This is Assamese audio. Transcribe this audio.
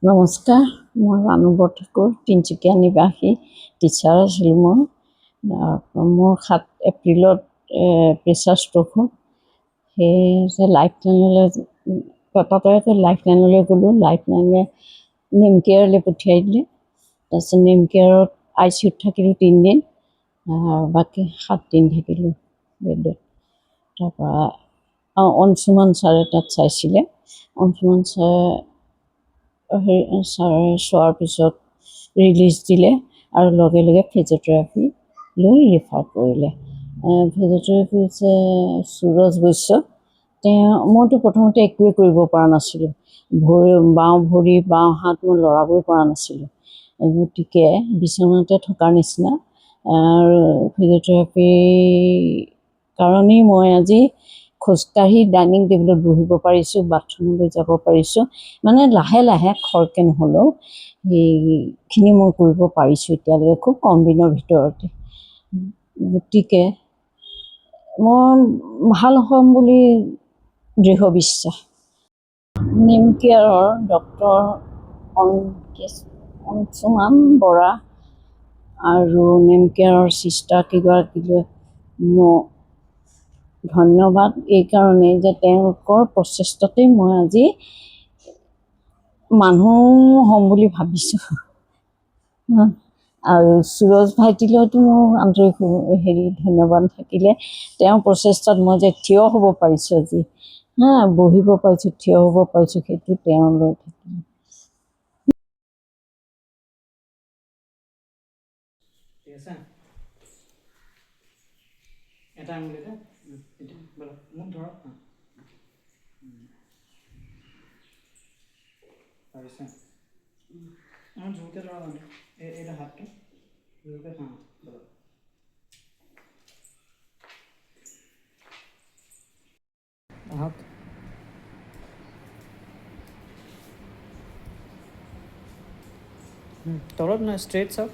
নমস্কাৰ, মই ৰাণু বৰঠাকুৰ, তিনিচুকীয়া নিবাসী টিচাৰ আছিলোঁ মই। মোৰ 7 এপ্ৰিলত প্ৰেছাৰ ষ্ট্ৰ'ক হ'ল। সেই লাইফলাইনলৈ ততাতৈয়াকৈ লাইফলাইনলৈ গ'লোঁ। লাইফলাইনে নেমকেয়াৰলৈ পঠিয়াই দিলে। তাৰপিছত নেমকেয়াৰত ICUত থাকিলোঁ 3 দিন, বাকী 7 দিন থাকিলোঁ বেডত। তাৰপৰা অংশুমান ছাৰে তাত চাইছিলে। অংশুমান ছাৰে চোৱাৰ পিছত ৰিলিজ দিলে আৰু লগে লগে ফিজিঅ'থেৰাপি লৈ ৰেফাৰ কৰিলে। ফিজিঅ'থেৰাপি হৈছে সুৰজ বৈশ্য। মইতো প্ৰথমতে একোৱে কৰিব পৰা নাছিলোঁ। বাওঁ ভৰি বাওঁ হাত মই লৰাবই পৰা নাছিলোঁ। গতিকে বিচনাতে থকাৰ নিচিনা। আৰু ফিজিঅ'থেৰাপিৰ কাৰণেই মই আজি খোজকাঢ়ি ডাইনিং টেবুলত বহিব পাৰিছোঁ, বাথৰুমলৈ যাব পাৰিছোঁ। মানে লাহে লাহে খৰকৈ নহ'লেও সেইখিনি মই কৰিব পাৰিছোঁ এতিয়ালৈকে, খুব কম দিনৰ ভিতৰতে। গতিকে মই ভাল হ'ম বুলি দৃঢ় বিশ্বাস। নেমকেয়াৰৰ ডক্টৰ অংশুমান বৰা আৰু নেমকেয়াৰৰ চিষ্টাৰকেইগৰাকীলৈ মই ধন্যবাদ এইকাৰণেই যে তেওঁলোকৰ প্ৰচেষ্টাতেই মই আজি মানুহ হ'ম বুলি ভাবিছোঁ। আৰু সুৰজ ভাইটিলৈতো মোৰ আন্তৰিক ধন্যবাদ থাকিলে। তেওঁৰ প্ৰচেষ্টাত মই যে থিয় হ'ব পাৰিছোঁ আজি, বহিব পাৰিছোঁ, থিয় হ'ব পাৰিছোঁ, সেইটো তেওঁলৈ থাকিলে। ঠিক আছে, এটা আঙুলিতে বলক মোক ধৰক। পাৰিছে জোৰকৈ ধৰক আমি এইটা হাতটো জোৰকৈ বলক। আহক, তলত নহয়, ষ্ট্ৰেইট চাওক।